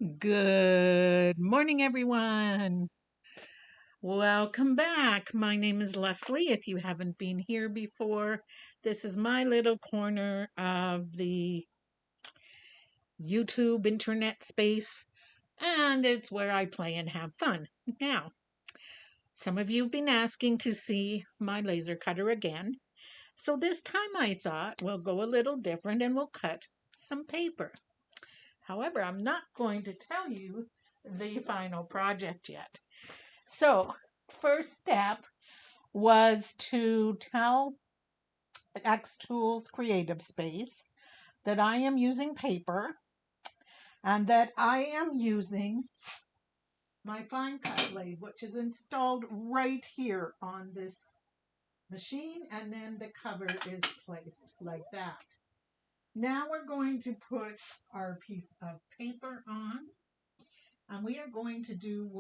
Good morning, everyone. Welcome back. My name is Leslie. If you haven't been here before, this is my little corner of the YouTube internet space, and it's where I play and have fun. Now, some of you have been asking to see my laser cutter again, so this time I thought we'll go a little different and we'll cut some paper. However, I'm not going to tell you the final project yet. So, first step was to tell Xtool's Creative Space that I am using paper and that I am using my fine cut blade, which is installed right here on this machine, and then the cover is placed like that. Now we're going to put our piece of paper on, and we are going to do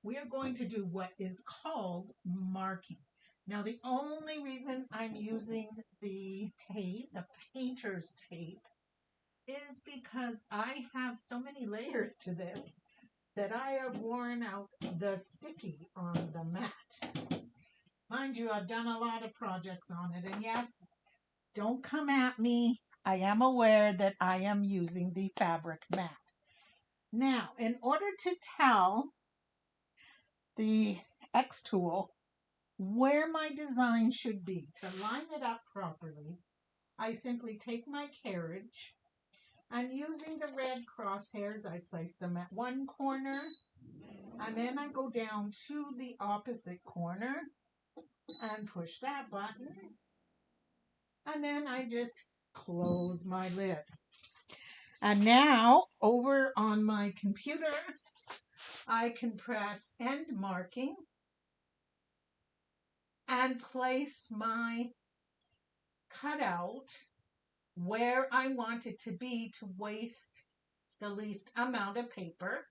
we are going to do what is called marking. Now, the only reason I'm using the tape, the painter's tape, is because I have so many layers to this that I have worn out the sticky on the mat. Mind you, I've done a lot of projects on it, and yes, don't come at me. I am aware that I am using the fabric mat. Now, in order to tell the Xtool where my design should be, to line it up properly, I simply take my carriage and using the red crosshairs, I place them at one corner and then I go down to the opposite corner and push that button, and then I just close my lid. And now over on my computer, I can press end marking and place my cutout where I want it to be to waste the least amount of paper.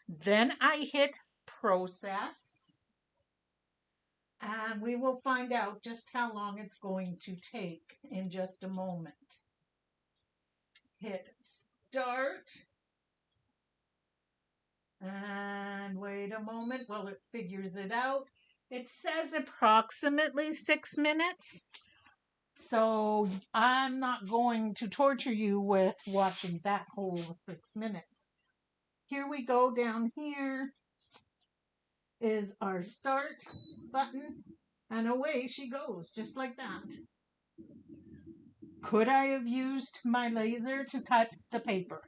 Then I hit process and we will find out just how long it's going to take in just a moment. Hit start and wait a moment while it figures it out. It says approximately 6 minutes. So I'm not going to torture you with watching that whole 6 minutes. Here we go. Down here is our start button, and away she goes, just like that. Could I have used my laser to cut the paper?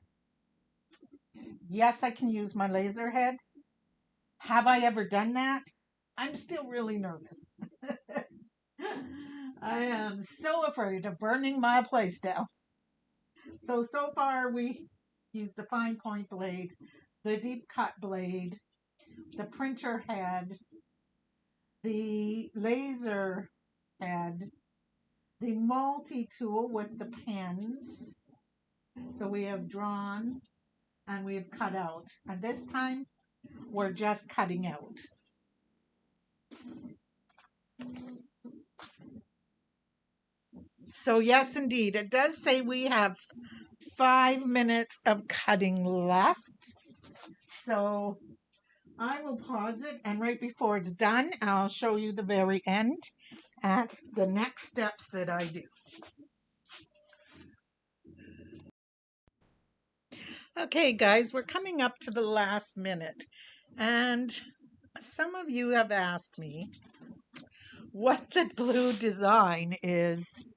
Yes, I can use my laser head. Have I ever done that? I'm still really nervous. I am so afraid of burning my place down. So far we used the fine point blade, the deep cut blade, the printer head, the laser head, the multi-tool with the pens. So we have drawn and we have cut out. And this time we're just cutting out. So yes, indeed, it does say we have 5 minutes of cutting left. So I will pause it, and right before it's done, I'll show you the very end and the next steps that I do. Okay, guys, we're coming up to the last minute, and some of you have asked me what the blue design is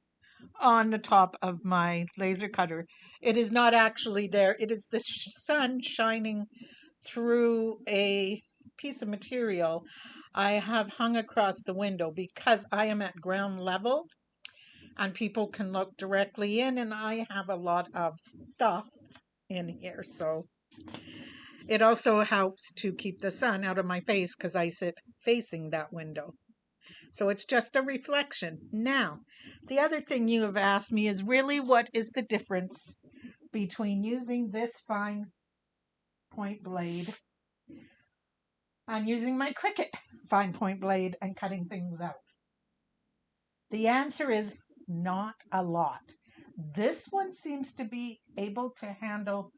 on the top of my laser cutter. It is not actually there. It is the sun shining through a piece of material I have hung across the window because I am at ground level and people can look directly in, and I have a lot of stuff in here. So it also helps to keep the sun out of my face because I sit facing that window. So it's just a reflection. Now, the other thing you have asked me is really what is the difference between using this fine point blade and using my Cricut fine point blade and cutting things out? The answer is not a lot. This one seems to be able to handle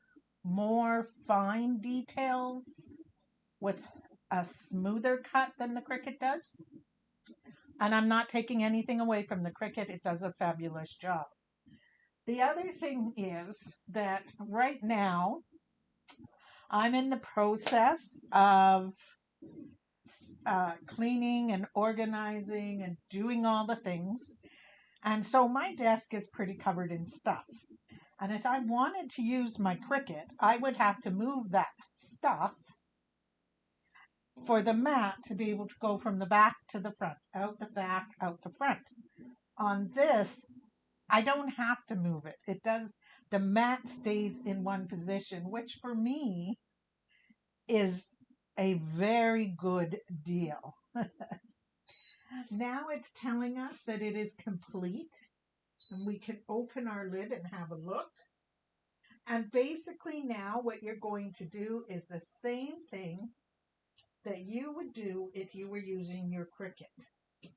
more fine details with a smoother cut than the Cricut does. And I'm not taking anything away from the Cricut. It does a fabulous job. The other thing is that right now I'm in the process of cleaning and organizing and doing all the things. And so my desk is pretty covered in stuff. And if I wanted to use my Cricut, I would have to move that stuff for the mat to be able to go from the back to the front, out the back, out the front. On this, I don't have to move it. It does, the mat stays in one position, which for me is a very good deal. Now it's telling us that it is complete, and we can open our lid and have a look. And basically now what you're going to do is the same thing that you would do if you were using your Cricut.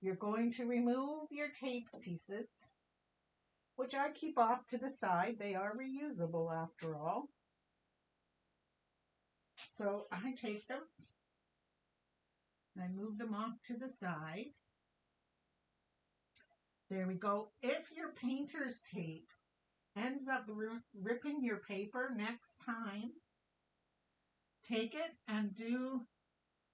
You're going to remove your tape pieces, which I keep off to the side. They are reusable after all. So I take them, I move them off to the side. There we go. If your painter's tape ends up ripping your paper next time, take it and do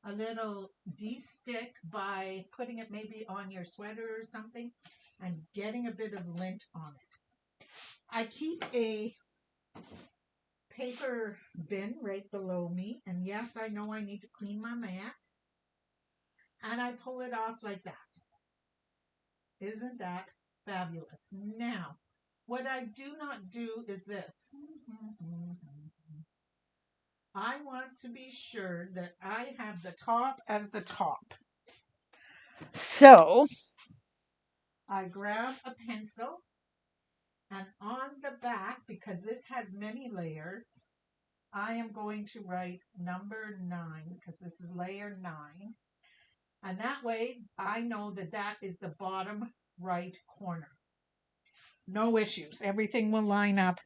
a little de-stick by putting it maybe on your sweater or something and getting a bit of lint on it. I keep a paper bin right below me, and yes, I know I need to clean my mat, and I pull it off like that. Isn't that fabulous? Now, what I do not do is this. I want to be sure that I have the top as the top. So I grab a pencil, and on the back, because this has many layers, I am going to write number 9, because this is layer 9. And that way I know that that is the bottom right corner. No issues. Everything will line up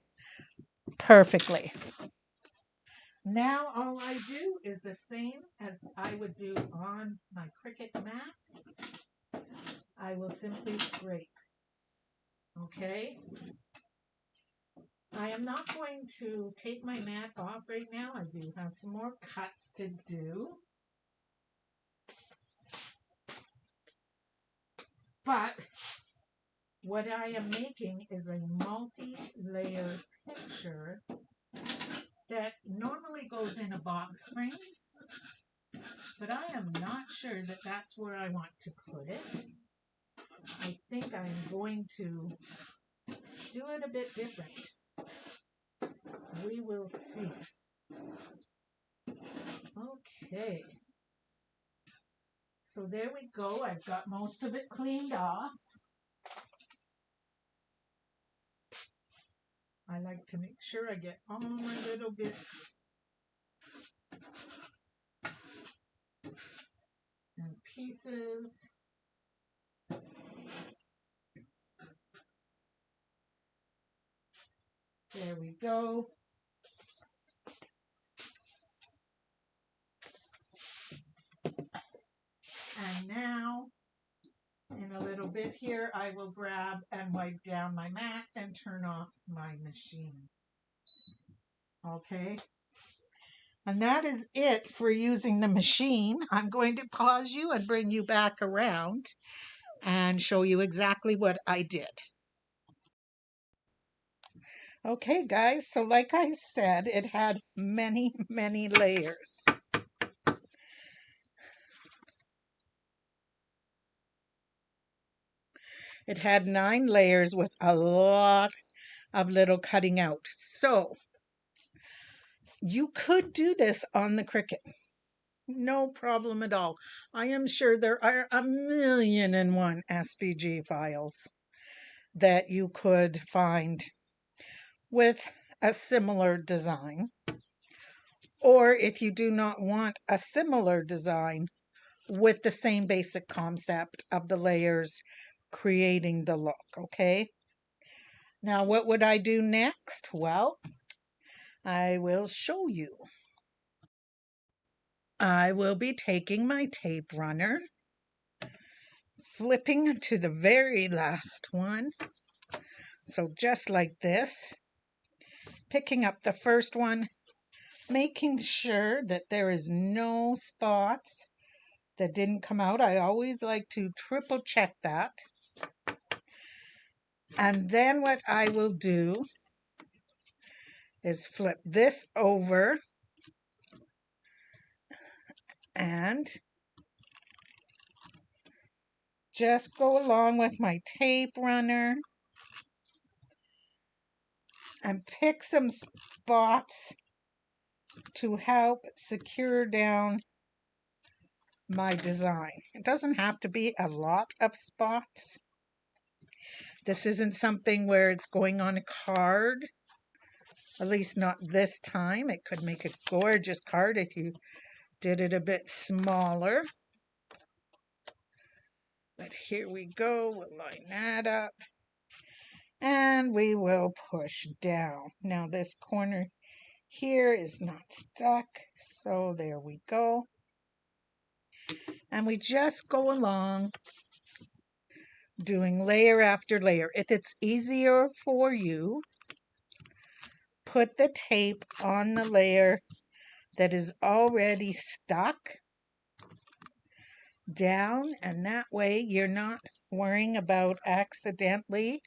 perfectly. Now all I do is the same as I would do on my Cricut mat. I will simply scrape. Okay? I am not going to take my mat off right now. I do have some more cuts to do. But what I am making is a multi-layer picture that normally goes in a box frame, but I am not sure that that's where I want to put it. I think I'm going to do it a bit different. We will see. Okay. So there we go. I've got most of it cleaned off. I like to make sure I get all my little bits and pieces. There we go. And now, in a little bit here, I will grab and wipe down my mat and turn off my machine. Okay. And that is it for using the machine. I'm going to pause you and bring you back around and show you exactly what I did. Okay, guys, so like I said, it had many, many layers. It had 9 layers with a lot of little cutting out. So you could do this on the Cricut. No problem at all. I am sure there are 1,000,001 SVG files that you could find with a similar design. Or if you do not want a similar design with the same basic concept of the layers creating the look, okay? Now, what would I do next? Well, I will show you. I will be taking my tape runner, flipping to the very last one. So just like this, picking up the first one, making sure that there is no spots that didn't come out. I always like to triple check that. And then what I will do is flip this over and just go along with my tape runner and pick some spots to help secure down my design. It doesn't have to be a lot of spots. This isn't something where it's going on a card, at least not this time. It could make a gorgeous card if you did it a bit smaller. But here we go, we'll line that up. And we will push down. Now this corner here is not stuck, so there we go. And we just go along doing layer after layer. If it's easier for you, put the tape on the layer that is already stuck down, and that way you're not worrying about accidentally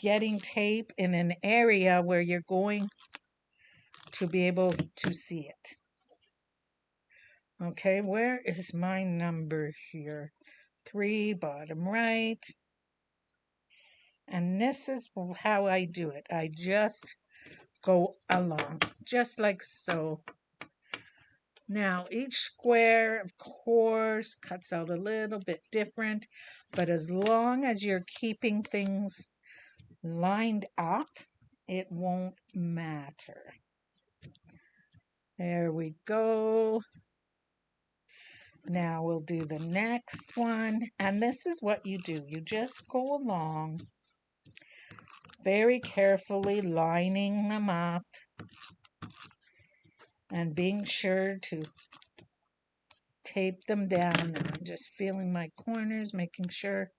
getting tape in an area where you're going to be able to see it. Okay, where is my number here? 3, bottom right. And this is how I do it. I just go along, just like so. Now, each square, of course, cuts out a little bit different, but as long as you're keeping things lined up, it won't matter. There we go. Now we'll do the next one, and this is what you do. You just go along, very carefully lining them up and being sure to tape them down. And I'm just feeling my corners, making sure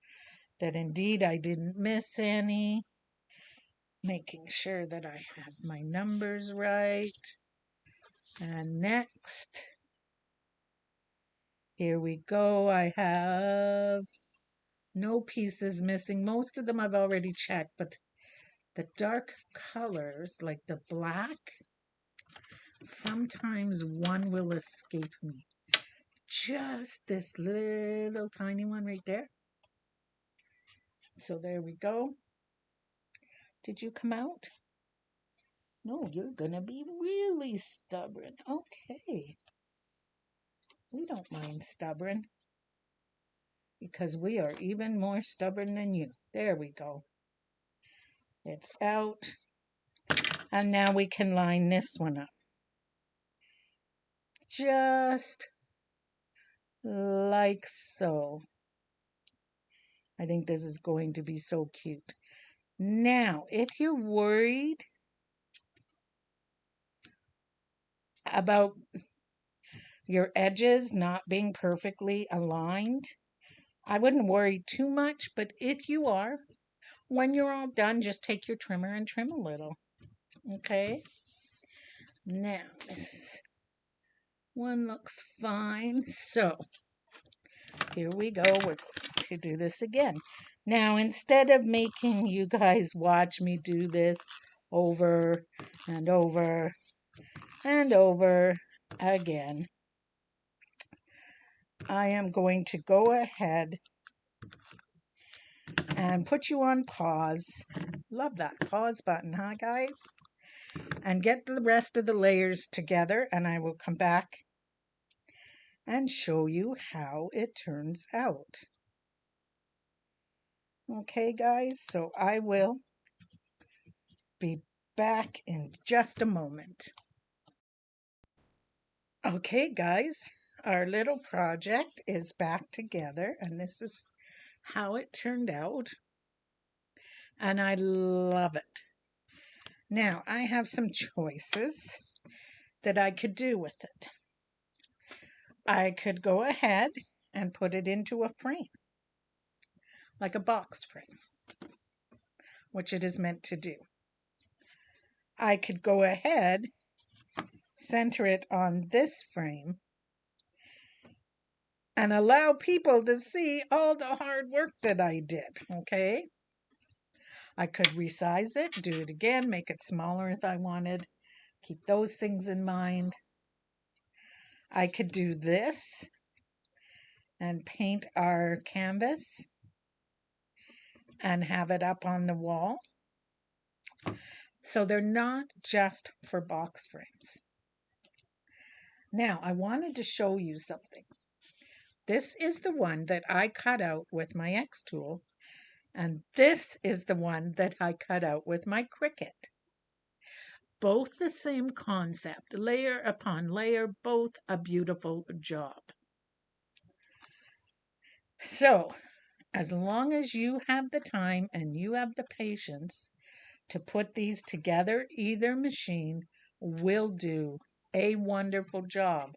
that indeed I didn't miss any, making sure that I have my numbers right. And next, here we go. I have no pieces missing. Most of them I've already checked, but the dark colors, like the black, sometimes one will escape me. Just this little tiny one right there. So there we go. Did you come out? No, you're gonna be really stubborn. Okay. We don't mind stubborn because we are even more stubborn than you. There we go. It's out. And now we can line this one up. Just like so. I think this is going to be so cute. Now, if you're worried about your edges not being perfectly aligned, I wouldn't worry too much, but if you are, when you're all done, just take your trimmer and trim a little. Okay? Now, this one looks fine. So, here we go. We're going to do this again. Now, instead of making you guys watch me do this over and over and over again, I am going to go ahead and put you on pause. Love that pause button, huh, guys? And get the rest of the layers together, and I will come back and show you how it turns out. Okay, guys, so I will be back in just a moment. Okay, guys, our little project is back together, and this is how it turned out. and I love it. Now, I have some choices that I could do with it. I could go ahead and put it into a frame, like a box frame, which it is meant to do. I could go ahead, center it on this frame, and allow people to see all the hard work that I did, okay? I could resize it, do it again, make it smaller if I wanted. Keep those things in mind. I could do this and paint our canvas and have it up on the wall. So they're not just for box frames. Now, I wanted to show you something. This is the one that I cut out with my Xtool, and this is the one that I cut out with my Cricut. Both the same concept, layer upon layer, both a beautiful job. So, as long as you have the time and you have the patience to put these together, either machine will do a wonderful job.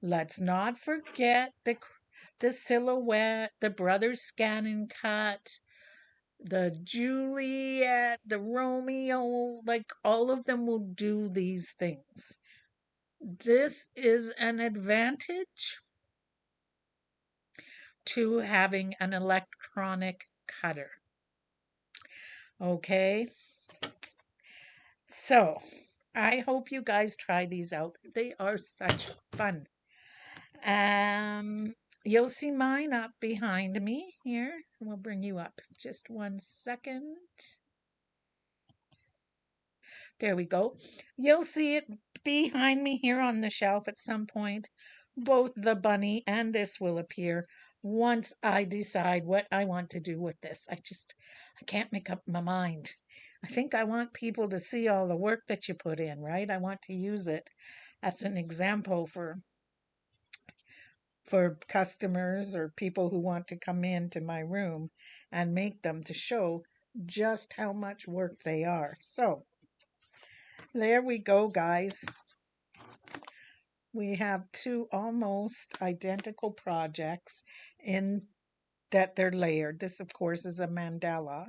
Let's not forget the silhouette, the Brothers Scan and Cut, the Juliet, the Romeo, like all of them will do these things. This is an advantage to having an electronic cutter. Okay, so I hope you guys try these out. They are such fun. You'll see mine up behind me here. We'll bring you up. Just 1 second. There we go. You'll see it behind me here on the shelf at some point. Both the bunny and this will appear once I decide what I want to do with this. I can't make up my mind. I think I want people to see all the work that you put in, right? I want to use it as an example for customers or people who want to come into my room and make them to show just how much work they are. So there we go, guys. We have two almost identical projects in that they're layered. This, of course, is a mandala,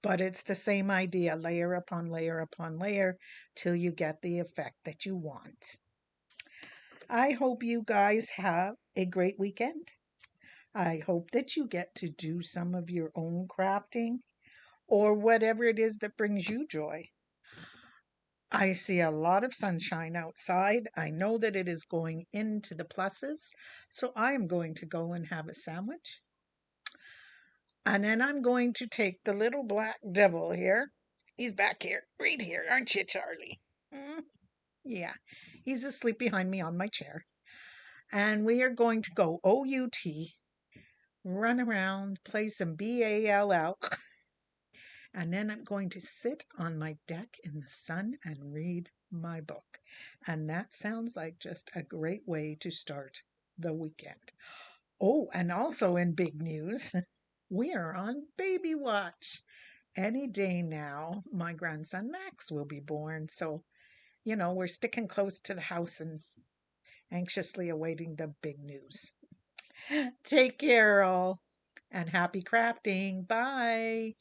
but it's the same idea, layer upon layer upon layer, till you get the effect that you want. I hope you guys have a great weekend. I hope that you get to do some of your own crafting or whatever it is that brings you joy. I see a lot of sunshine outside. I know that it is going into the pluses, so I am going to go and have a sandwich. And then I'm going to take the little black devil here. He's back here, right here, aren't you, Charlie? Yeah, he's asleep behind me on my chair. And we are going to go OUT, run around, play some BALL, and then I'm going to sit on my deck in the sun and read my book. And that sounds like just a great way to start the weekend. Oh, and also in big news, we are on baby watch. Any day now, my grandson Max will be born. So, we're sticking close to the house and anxiously awaiting the big news. Take care, all, and happy crafting. Bye.